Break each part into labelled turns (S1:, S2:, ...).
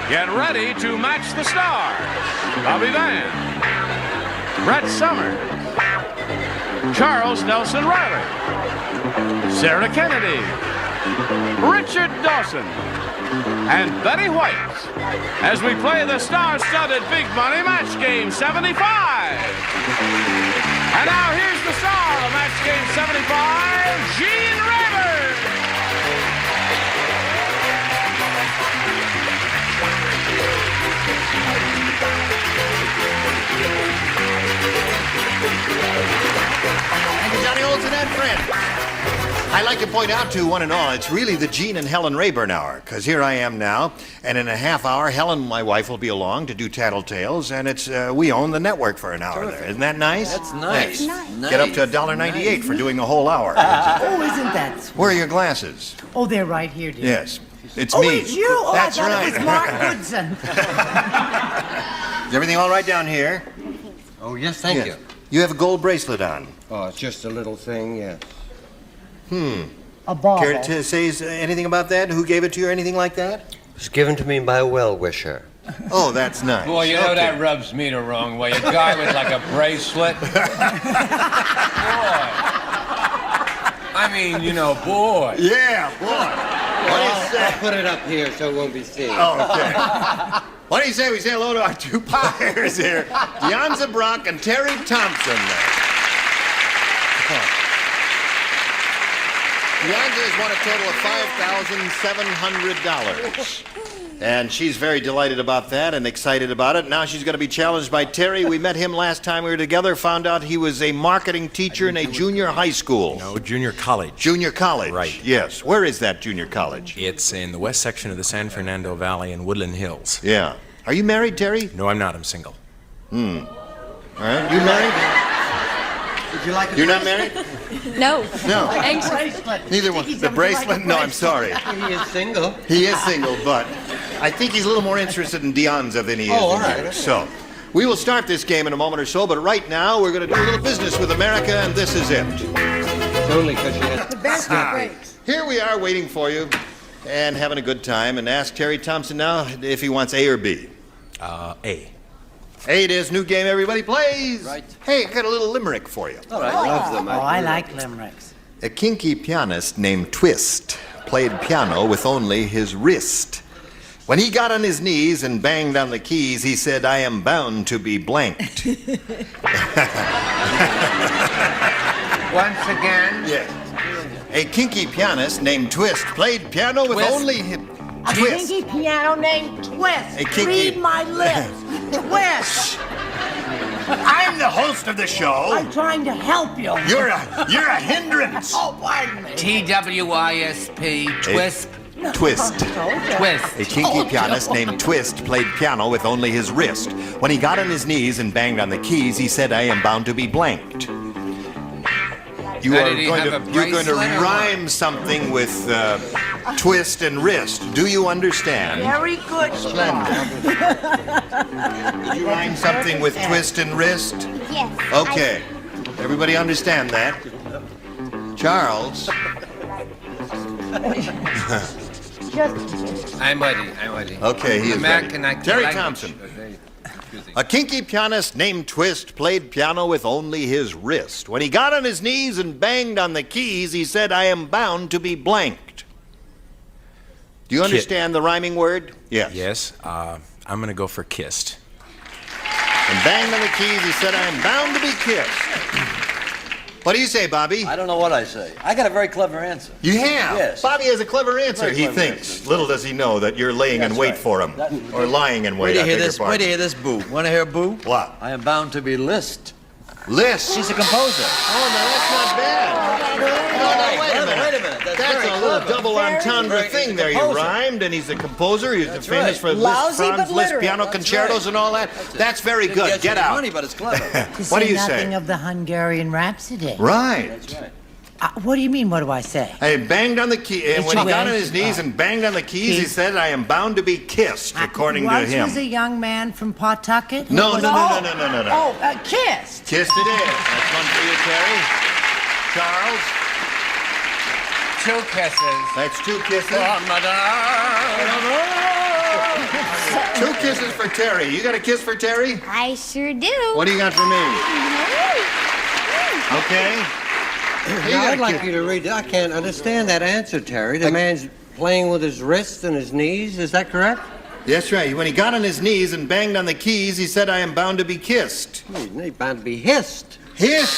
S1: Get ready to match the stars. Bobby Van, Brett Summers, Charles Nelson Reilly, Sarah Kennedy, Richard Dawson, and Betty White as we play the star-studded Big Money Match Game 75. And now here's the star of Match Game 75, Gene Rayburn.
S2: Thank you, Johnny Olson and friends. I'd like to point out to one and all, it's really the Gene and Helen Rayburn hour, because here I am now, and in a half hour, Helen, my wife, will be along to do Tattletales, and it's we own the network for an hour there. Isn't that nice?
S3: That's nice.
S2: Nice. Get up to $1.98 for doing the whole hour.
S4: Oh, isn't that sweet?
S2: Where are your glasses?
S4: Oh, they're right here, dear.
S2: Yes, it's
S4: Oh,
S2: me.
S4: it's you. Oh,
S2: That's
S4: I thought
S2: right.
S4: it was Mark Goodson.
S2: Is everything all right down here?
S3: Oh, yes, thank you.
S2: You have a gold bracelet on.
S3: Oh, it's just a little thing, yes.
S4: A ball.
S2: Care to say anything about that? Who gave it to you or anything like that?
S5: It was given to me by a well-wisher.
S2: Oh, that's nice.
S6: Boy, you know that rubs me the wrong way. A guy with like a bracelet. Boy. I mean, you know, boy.
S2: Yeah, boy. What do you say?
S3: I'll put it up here so it won't be seen.
S2: Oh, okay. What do you say we say hello to our two players here, Deonza Brock and Terry Thompson. Deonza has won a total of $5,700. And she's very delighted about that and excited about it. Now she's going to be challenged by Terry. We met him last time we were together, found out he was a marketing teacher in a junior high school.
S7: No, junior college.
S2: Junior college?
S7: Right.
S2: Yes. Where is that junior college?
S7: It's in the west section of the San Fernando Valley in Woodland Hills.
S2: Yeah. Are you married, Terry?
S7: No, I'm not. I'm single.
S2: All right. You married?
S3: Would you like a
S2: You're not married?
S8: No.
S2: No.
S4: Bracelet.
S2: Neither one. The bracelet? No, I'm sorry.
S3: He is single.
S2: He is single, but I think he's a little more interested in Deonza than he is
S3: all
S2: in
S3: right,
S2: you.
S3: okay.
S2: So, we will start this game in a moment or so, but right now we're going to do a little business with America, and this is it.
S3: It's only because she has...
S4: The best of breaks.
S2: Here we are waiting for you and having a good time, and ask Terry Thompson now if he wants A or B.
S7: A.
S2: A it is. New game everybody plays.
S3: Right.
S2: Hey, I got a little limerick for you.
S3: All right, love them.
S4: Oh, I like limericks.
S2: A kinky pianist named Twist played piano with only his wrist. When he got on his knees and banged on the keys, he said, I am bound to be blanked.
S6: Once again.
S2: Yes. A kinky pianist named Twist played piano with
S6: Twist.
S2: only him.
S4: A
S2: Twist.
S4: kinky piano named Twist.
S2: A kinky-
S4: Read my lips. Twist.
S2: I'm the host of the show.
S4: I'm trying to help you.
S2: You're a hindrance.
S4: Oh, pardon me.
S6: TWISP. Twist.
S2: Twist.
S6: Twist.
S2: A kinky pianist named Twist played piano with only his wrist. When he got on his knees and banged on the keys, he said, I am bound to be blanked. You
S6: Now,
S2: are
S6: did he
S2: going
S6: have
S2: to,
S6: a
S2: you're going to
S6: bracelet or what?
S2: rhyme something with twist and wrist. Do you understand?
S4: Very good,
S2: Did you rhyme something with twist and wrist?
S8: Yes.
S2: Okay. Everybody understand that? Charles.
S6: I'm ready.
S2: Okay, he is
S6: American
S2: ready.
S6: act-
S2: Terry
S6: language.
S2: Thompson. A kinky pianist named Twist played piano with only his wrist. When he got on his knees and banged on the keys, he said, I am bound to be blanked. Do you understand the rhyming word? Yes.
S7: Yes. I'm going to go for kissed.
S2: And banged on the keys, he said, I am bound to be kissed. What do you say, Bobby?
S5: I don't know what I say. I got a very clever answer.
S2: You have?
S5: Yes.
S2: Bobby has a clever answer,
S5: Very
S2: he
S5: clever
S2: thinks.
S5: answer.
S2: Little does he know that you're laying in
S5: That's
S2: wait
S5: right.
S2: for him. Or lying in wait,
S5: Wait to
S2: I
S5: hear
S2: beg your
S5: this. Wait
S2: pardon.
S5: to hear this, Boo. Want to hear Boo?
S2: What?
S5: I am bound to be Liszt.
S2: Liszt?
S5: She's a composer.
S2: Oh, no, that's not bad. No, wait a minute.
S5: Wait a minute. That's very
S2: a little
S5: clever.
S2: double entendre
S5: Very-
S2: thing
S5: he's a
S2: there. You
S5: composer.
S2: rhymed, and he's a composer. He's
S5: That's
S2: famous
S5: right.
S2: for Liszt,
S4: Lousy
S2: Franz
S4: but
S2: Liszt
S4: literate.
S2: piano
S5: That's
S2: concertos
S5: right.
S2: and all that. That's very
S5: Didn't
S2: good. Get
S5: you any
S2: out.
S5: money, but it's clever.
S4: To
S2: What do
S4: say
S2: you say?
S4: nothing of the Hungarian Rhapsody.
S2: Right.
S5: That's right.
S4: What do you mean, what do I say?
S2: He banged on the key, and
S4: Did
S2: when
S4: you
S2: he got
S4: win?
S2: on his knees and banged on the keys, he
S4: Keys.
S2: said, I am bound to be kissed, according to
S4: was
S2: him.
S4: Was a young man from Pawtucket?
S2: No,
S4: Who was-
S2: no, no,
S4: Oh,
S2: no, no, no, no.
S4: Oh, kissed.
S2: Kissed it is. That's one for you, Terry. Charles,
S6: 2 kisses.
S2: that's 2 kisses.
S6: Oh, madame.
S2: 2 kisses for Terry. You got a kiss for Terry?
S8: I sure do.
S2: What do you got for me? Okay.
S3: Now, I'd like you to read. I can't understand that answer, Terry. The man's playing with his wrists and his knees. Is that correct?
S2: That's right. When he got on his knees and banged on the keys, he said, "I am bound to be kissed."
S3: He's bound to be hissed.
S2: Hissed?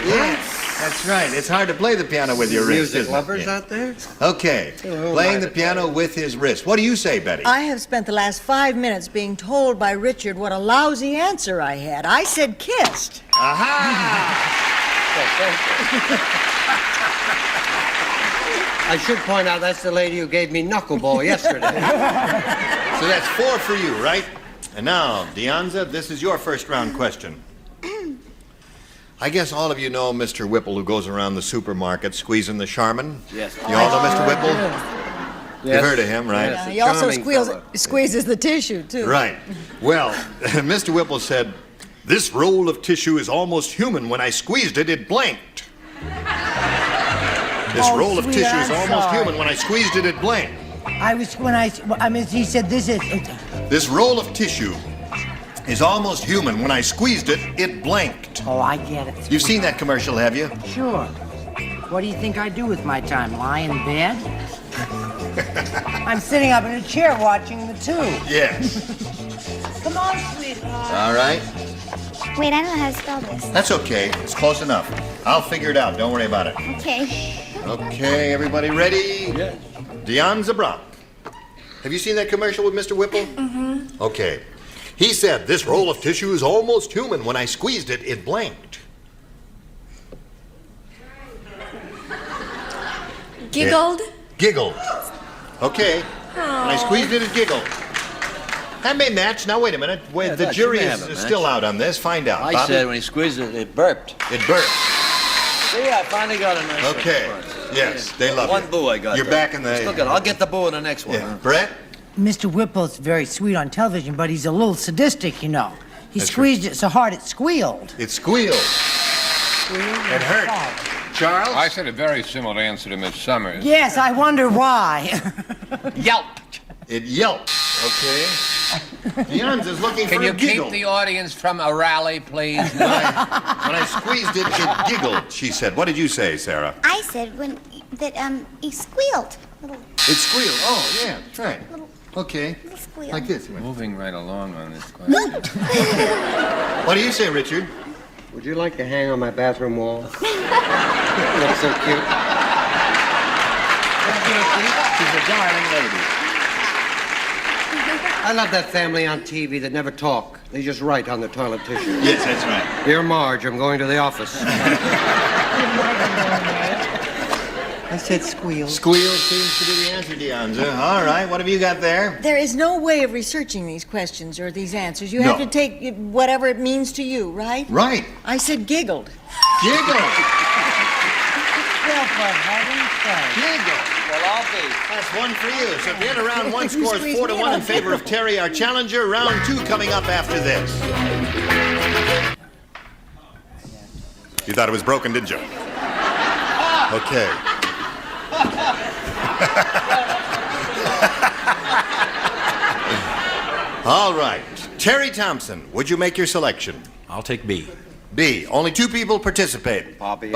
S2: Yes. That's right. It's hard to play the piano with your wrist,
S3: Music
S2: isn't
S3: lovers
S2: it?
S3: out there?
S2: Okay. Playing the piano with his wrist. What do you say, Betty?
S9: I have spent the last 5 minutes being told by Richard what a lousy answer I had. I said kissed.
S2: Aha!
S3: I should point out that's the lady who gave me knuckleball yesterday.
S2: So that's 4 for you, right? And now, Deonza, this is your first round question. I guess all of you know Mr. Whipple, who goes around the supermarket squeezing the Charmin.
S5: Yes.
S2: You all know Mr. Whipple?
S3: Yes.
S2: You've heard of him, right?
S3: Yes.
S9: He also
S3: Charming fella.
S9: squeezes the tissue, too.
S2: Right. Well, Mr. Whipple said, "This roll of tissue is almost human. When I squeezed it, it blanked." This
S4: Oh,
S2: roll of
S4: sweet,
S2: tissue is
S4: I'm
S2: almost
S4: sorry.
S2: human. When I squeezed it, it blanked.
S4: He said this is,
S2: This roll of tissue is almost human. When I squeezed it, it blanked.
S4: oh, I get it.
S2: You've seen that commercial, have you?
S4: Sure. What do you think I do with my time? Lie in bed? I'm sitting up in a chair watching the tube.
S2: Yes.
S4: Come on, sweetheart.
S2: All right.
S8: Wait, I don't know how to spell this.
S2: That's okay. It's close enough. I'll figure it out. Don't worry about it.
S8: Okay.
S2: Okay, everybody ready? Yes. Deonza Brock. Have you seen that commercial with Mr. Whipple? Mm-hmm. Okay. He said, "This roll of tissue is almost human. When I squeezed it, it blanked."
S8: Giggled?
S2: Giggled. Okay. When I squeezed it, it giggled. That may match. Now, wait a minute. Wait,
S5: Yeah,
S2: the
S5: that
S2: jury
S5: should
S2: is
S5: have a match.
S2: still out on this. Find out.
S5: I
S2: Bobby?
S5: said when he squeezed it, it burped.
S2: It burst.
S5: See, I finally got a nice
S2: Okay.
S5: response.
S2: Yes, they love
S5: One
S2: you.
S5: boo I got.
S2: You're
S5: there.
S2: back in the...
S5: Still got it. I'll get the boo in the next one.
S2: Yeah.
S5: Huh?
S2: Brett?
S4: Mr. Whipple's very sweet on television, but he's a little sadistic, you know. He
S2: That's
S4: squeezed it so hard it squealed.
S2: It squealed. It hurt. Charles?
S6: I said a very similar answer to Miss Summers.
S4: Yes, I wonder why.
S6: Yelped.
S2: It yelped. Okay. Deonza's looking
S6: Can
S2: for
S6: you
S2: a giggle.
S6: keep the audience from a rally, please?
S2: When I squeezed it, it giggled, she said. What did you say, Sarah?
S8: I said he squealed.
S2: It squealed. Oh, yeah, that's right. Okay.
S8: Little squeal.
S2: Like this.
S6: Moving right along on this question.
S2: What do you say, Richard?
S3: Would you like to hang on my bathroom wall? Looks so cute.
S2: She's a darling lady.
S3: I love that family on TV that never talk. They just write on the toilet tissue.
S2: Yes, that's right.
S3: Dear Marge, I'm going to the office. I said squeal.
S2: Squeal seems to be the answer, Deonza. All right, what have you got there?
S9: There is no way of researching these questions or these answers. You
S2: No.
S9: have to take whatever it means to you, right?
S2: Right.
S9: I said giggled.
S2: Giggle.
S4: Well, for heaven's sake.
S2: Giggle.
S5: Well, I'll be.
S2: That's one for you. So at the end of round one,
S9: You
S2: scores
S9: squeezed
S2: 4-1
S9: me
S2: in favor of Terry, our challenger. Round two coming up after this. You thought it was broken, didn't you? Okay. All right. Terry Thompson, would you make your selection?
S7: I'll take B.
S2: B. Only 2 people participate.
S5: Bobby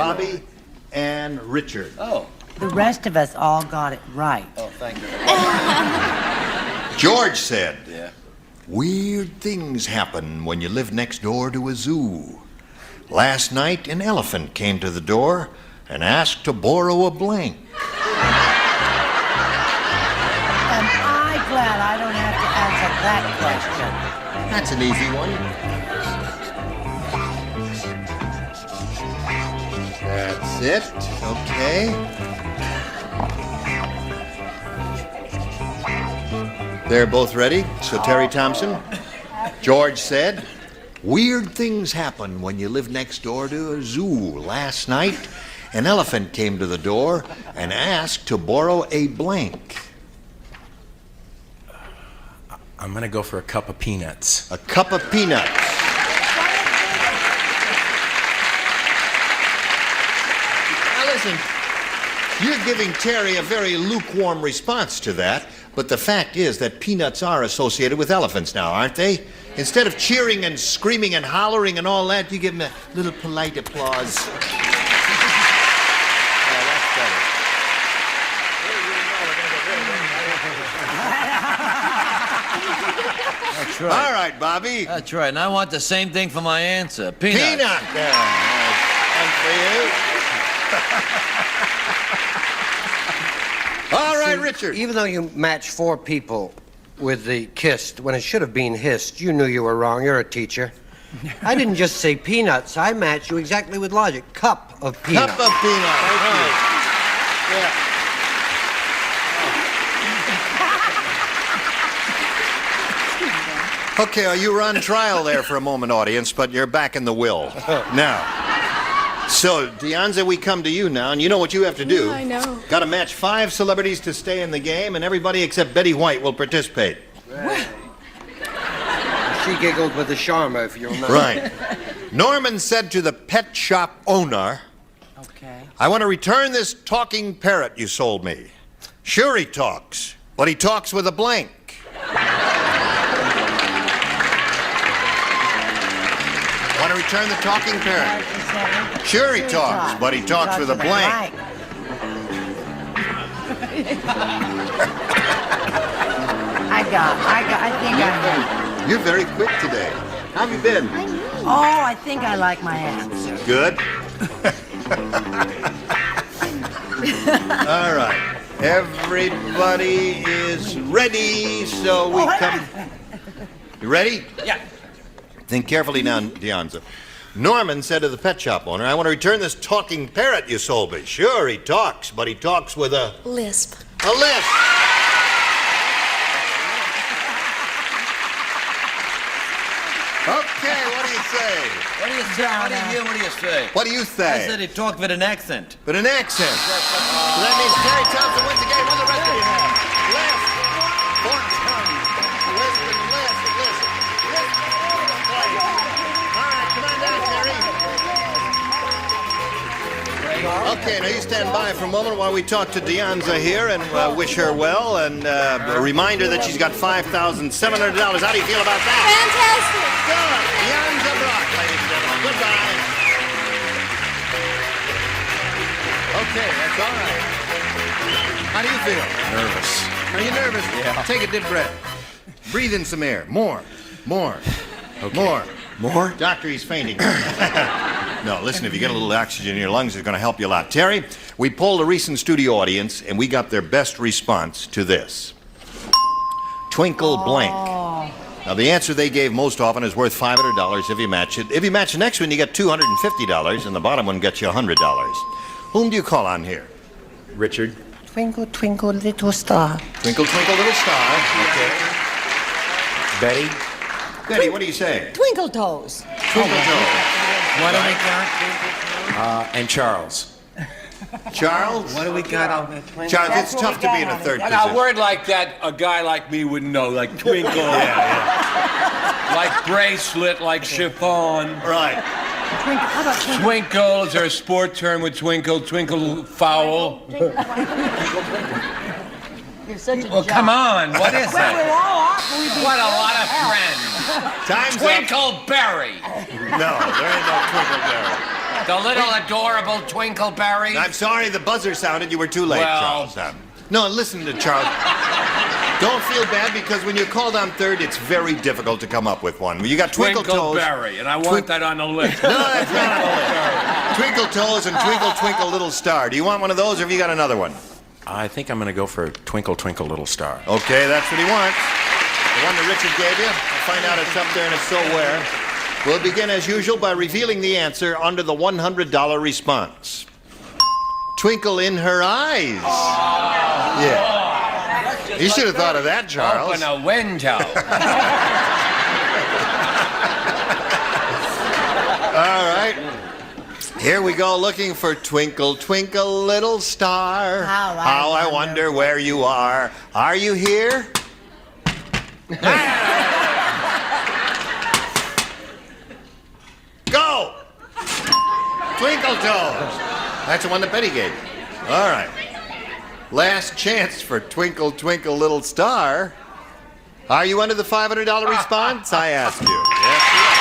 S2: and Richard.
S5: Oh.
S4: The rest of us all got it right.
S5: Oh, thank you.
S2: George said,
S5: Yeah.
S2: "Weird things happen when you live next door to a zoo. Last night, an elephant came to the door and asked to borrow a blank."
S4: Am I glad I don't have to answer that question?
S2: That's an easy one. That's it. Okay. They're both ready. So Terry Thompson, George said, "Weird things happen when you live next door to a zoo. Last night, an elephant came to the door and asked to borrow a blank."
S7: I'm gonna go for a cup of peanuts.
S2: A cup of peanuts. Now listen, you're giving Terry a very lukewarm response to that. But the fact is that peanuts are associated with elephants now, aren't they? Instead of cheering and screaming and hollering and all that, you give them a little polite applause. Oh, that's better.
S5: That's right.
S2: All right, Bobby.
S5: That's right. And I want the same thing for my answer. Peanut.
S2: Peanut. There. One for you. All right, Richard.
S3: Even though you matched 4 people with the kissed when it should have been hissed, you knew you were wrong. You're a teacher. I didn't just say peanuts. I matched you exactly with logic. Cup of peanuts.
S2: Cup of peanuts. Thank you. Yeah. Okay, you were on trial there for a moment, audience, but you're back in the will. Now, so, Deonza, we come to you now, and you know what you have to do.
S8: Yeah, I know.
S2: Got to match 5 celebrities to stay in the game, and everybody except Betty White will participate.
S3: She giggled with the charmer, if you remember.
S2: Right. Norman said to the pet shop owner,
S4: Okay.
S2: I want to return this talking parrot you sold me. Sure, he talks, but he talks with a blank. Want to return the talking parrot? Sure, he talks, but he talks with a blank.
S4: I think I have.
S2: You're very quick today. How have you been?
S4: Oh, I think I like my answer.
S2: Good. All right. Everybody is ready, so we come. You ready?
S5: Yeah.
S2: Think carefully now, Deonza. Norman said to the pet shop owner, I want to return this talking parrot you sold me. Sure, he talks, but he talks with a...
S8: Lisp.
S2: A lisp. Okay, what do you say?
S5: What do you say? What do you hear? What do you say?
S2: What do you
S5: I
S2: say?
S5: said he talked with an accent.
S2: With an accent. So that means Terry Thompson wins the game. What the rest of you have? Lisp. 4 times. Lisp and lisp and lisp. Lisp. All right, come on down, Terry. Okay, now you stand by for a moment while we talk to Deonza here and wish her well and a reminder that she's got $5,700. How do you feel about that?
S8: Fantastic.
S2: Good. Deonza Brock, ladies and gentlemen. Goodbye. Okay, that's all right. How do you feel?
S7: Nervous.
S2: Are you nervous?
S7: Yeah.
S2: Take a deep breath. Breathe in some air. More.
S7: Okay.
S2: More? Doctor, he's fainting. No, listen, if you get a little oxygen in your lungs, it's going to help you a lot. Terry, we polled a recent studio audience, and we got their best response to this. Twinkle blank. Now, the answer they gave most often is worth $500 if you match it. If you match the next one, you get $250, and the bottom one gets you $100. Whom do you call on here?
S7: Richard.
S4: Twinkle, twinkle, little star.
S2: Twinkle, twinkle, little star. Okay.
S7: Betty.
S2: Betty, what do you say?
S9: Twinkle toes.
S2: Twinkle toes.
S5: What do we got?
S7: And Charles.
S2: Charles?
S5: What do we got on the
S2: Charles, it's tough to be in a third
S6: Now, a
S2: position.
S6: word like that, a guy like me would know, like twinkle. Like bracelet, like chiffon.
S2: Right.
S4: Twinkle, how about twinkle?
S6: Twinkle, is there a sport term with twinkle? Twinkle foul?
S4: You're such a
S6: Well, come on, what is
S4: Well, we're
S6: that?
S4: all off. We'd be
S6: What a lot of friends.
S2: Time's up.
S6: Twinkleberry.
S2: No, there ain't no Twinkleberry.
S6: The little adorable Twinkleberry.
S2: I'm sorry, the buzzer sounded. You were too late,
S6: Well-
S2: Charles. No, listen to Charles. Don't feel bad because when you're called on third, it's very difficult to come up with one. You got Twinkle Toes.
S6: Twinkleberry, and I want that on the list.
S2: No, that's not on the list. Twinkle Toes and Twinkle Twinkle Little Star. Do you want one of those or have you got another one?
S7: I think I'm going to go for Twinkle, Twinkle, Little Star.
S2: Okay, that's what he wants. The one that Richard gave you. We'll find out it's up there and if so where. We'll begin as usual by revealing the answer under the $100 response. Twinkle in her eyes. Yeah. You should have thought of that, Charles.
S6: Open a window.
S2: All right. Here we go, looking for Twinkle, Twinkle, Little Star.
S4: How
S2: I wonder where you are. Are you here? Go! Twinkle Toes. That's the one that Betty gave you. All right. Last chance for Twinkle, Twinkle, Little Star. Are you under the $500 response? I ask you. Yes, you are.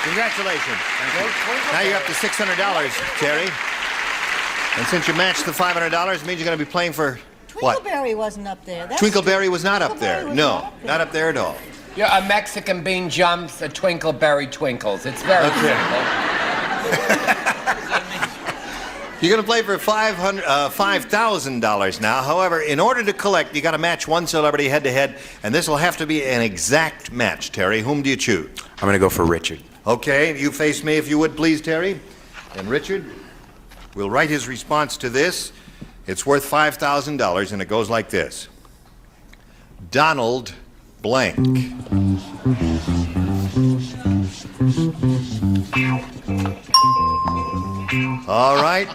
S2: Congratulations. Now you're up to $600, Terry. And since you matched the $500, it means you're going to be playing for what?
S9: Twinkleberry wasn't up there. That's
S2: Twinkleberry was not up there.
S9: Twinkleberry was
S2: No, not up there at all.
S6: Yeah, a Mexican bean jumps, a twinkleberry twinkles. It's very simple.
S2: You're going to play for $5,000 now. However, in order to collect, you got to match one celebrity head-to-head, and this will have to be an exact match, Terry. Whom do you choose?
S7: I'm going to go for Richard.
S2: Okay, you face me if you would, please, Terry. And Richard will write his response to this. It's worth $5,000, and it goes like this. Donald blank. All right.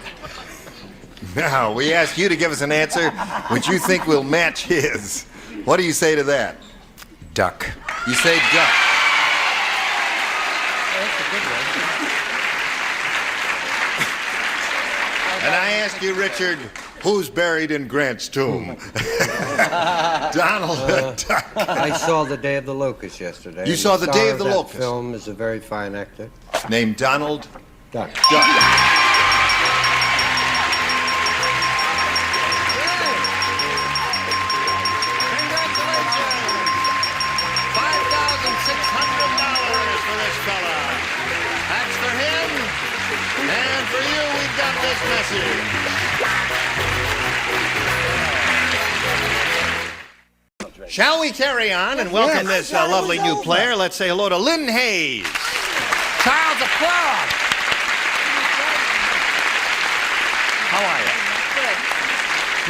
S2: Now, we ask you to give us an answer which you think will match his. What do you say to that?
S7: Duck.
S2: You say duck. And I ask you, Richard, who's buried in Grant's tomb? Donald Duck.
S3: I saw The Day of the Locust yesterday.
S2: You saw The Day of the
S3: Locust.
S2: Locust.
S3: The film is a very fine actor.
S2: Named Donald
S3: Duck.
S2: Duck. For this fella. That's for him. And for you, we've got this message. Shall we carry on and welcome this lovely new player? Let's say hello to Lynn Hayes. Child's applause. How are you?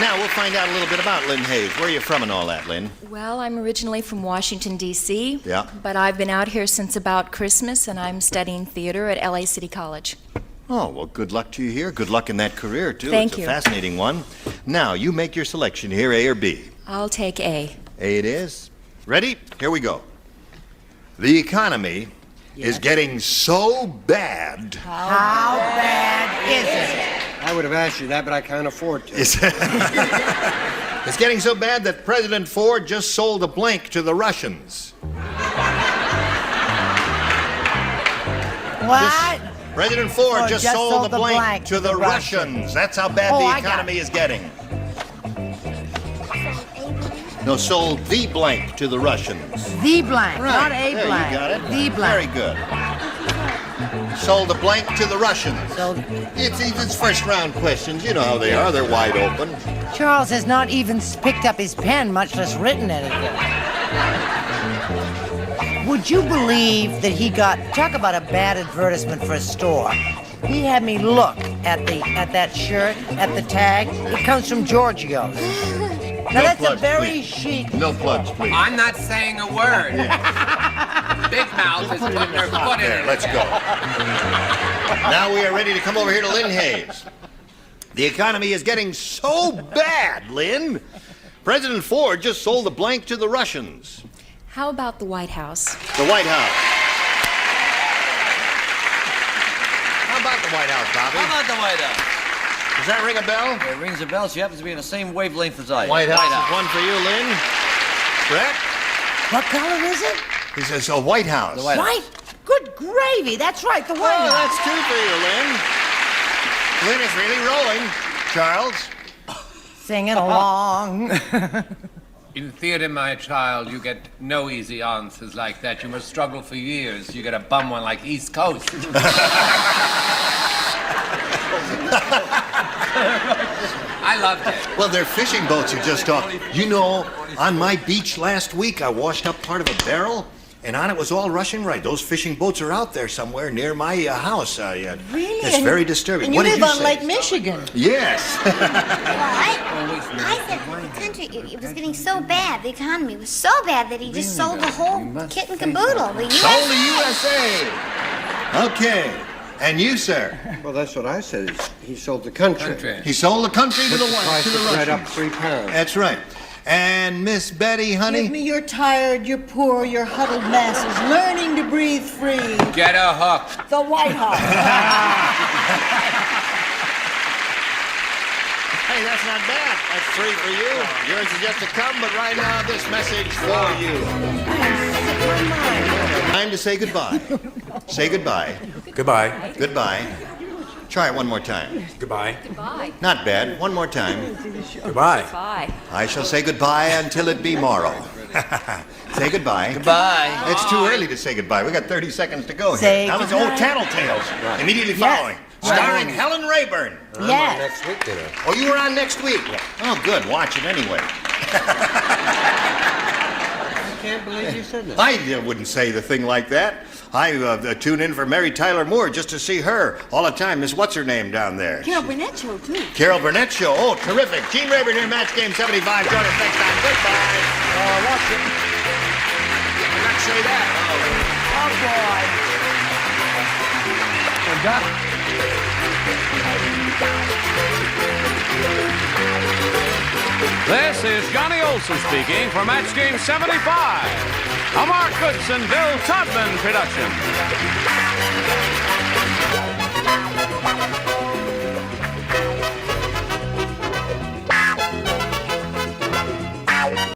S2: Now, we'll find out a little bit about Lynn Hayes. Where are you from and all that, Lynn?
S10: Well, I'm originally from Washington, D.C.,
S2: Yeah.
S10: but I've been out here since about Christmas, and I'm studying theater at L.A. City College.
S2: Oh, well, good luck to you here. Good luck in that career, too.
S10: Thank
S2: It's
S10: you.
S2: a fascinating one. Now, you make your selection here, A or B.
S10: I'll take A.
S2: A it is. Ready? Here we go. The economy is getting so bad.
S4: How bad is it?
S3: I would have asked you that, but I can't afford to.
S2: It's getting so bad that President Ford just sold a blank to the Russians.
S4: What?
S2: President Ford just sold the blank to the
S4: Russians.
S2: Russians. That's how bad
S4: Oh,
S2: the
S4: I got
S2: economy
S4: it.
S2: is getting. No, sold the blank to the Russians.
S4: The blank,
S2: Right.
S4: not a
S2: There,
S4: blank.
S2: you got it.
S4: The
S2: Very
S4: blank.
S2: good. Sold the blank to the Russians.
S4: So
S2: It's first round questions. You know how they are. They're wide open.
S4: Charles has not even picked up his pen, much less written anything. Would you believe that he got, talk about a bad advertisement for a store. He had me look at that shirt, at the tag. It comes from Giorgio's. Now
S2: No
S4: that's
S2: plugs,
S4: a very
S2: please.
S4: chic.
S2: No plugs, please.
S6: I'm not saying a word. Big Mouth is putting her foot in
S2: There,
S6: it.
S2: let's go. Now we are ready to come over here to Lynn Hayes. The economy is getting so bad, Lynn. President Ford just sold the blank to the Russians.
S10: How about the White House?
S2: The White House. How about the White House, Bobby?
S5: How about the White House?
S2: Does that ring a bell?
S5: It rings a bell. She happens to be in the same wavelength as I am.
S2: White House is one for you, Lynn. Correct?
S4: What color is it?
S2: He says, a White House.
S5: The White House.
S4: White. Good gravy. That's right, the White
S2: Well,
S4: House.
S2: that's two for you, Lynn. Lynn is really rolling. Charles?
S4: Singing along.
S6: In theater, my child, you get no easy answers like that. You must struggle for years. You get a bum one like East Coast. I loved it.
S2: Well, they're fishing boats you just talked. You know, on my beach last week, I washed up part of a barrel, and on it was all Russian rice. Those fishing boats are out there somewhere near my house.
S9: Really?
S2: It's very disturbing.
S9: And
S2: What
S9: you
S2: did
S9: live
S2: you
S9: on
S2: say?
S9: Lake Michigan.
S2: Yes.
S8: Well, I said the country, it was getting so bad, the economy was so bad that he just sold the whole kit and caboodle. The
S2: Sold the
S8: U.S.
S2: USA. Okay. And you, sir?
S3: Well, that's what I said. He sold the country.
S6: Country.
S2: He sold the country to
S3: Put
S2: the
S3: the price
S2: to the
S3: of bread up
S2: Russians.
S3: 3 pounds.
S2: That's right. And Miss Betty, honey?
S9: Give me your tired, your poor, your huddled masses learning to breathe free.
S6: Get a hook.
S9: The White House.
S2: Hey, that's not bad. That's 3 for you. Yours is yet to come, but right now, this message for you. Time to say goodbye. Say goodbye.
S7: Goodbye.
S2: Goodbye. Try it one more time.
S7: Goodbye.
S10: Goodbye.
S2: Not bad. One more time.
S7: Goodbye.
S10: Bye.
S2: I shall say goodbye until it be morrow. Say goodbye.
S5: Goodbye.
S2: It's too early to say goodbye. We got 30 seconds to go
S4: Say
S2: here. Now let's
S4: goodbye.
S2: Tattletales. Immediately following. Starring Helen Rayburn.
S4: Yes.
S3: Next week, you know.
S2: Oh, you were on next week? Oh, good. Watch it anyway.
S3: I can't believe you said that.
S2: I wouldn't say the thing like that. I tune in for Mary Tyler Moore just to see her all the time. Miss What's-Her-Name down there.
S9: Carol Burnett Show, too.
S2: Carol Burnett Show. Oh, terrific. Gene Rayburn here, Match Game 75. Join us next time. Goodbye. Watch it. Did not say that.
S9: Oh, boy.
S1: This is Johnny Olson speaking for Match Game 75, a Mark Goodson, Bill Todman production.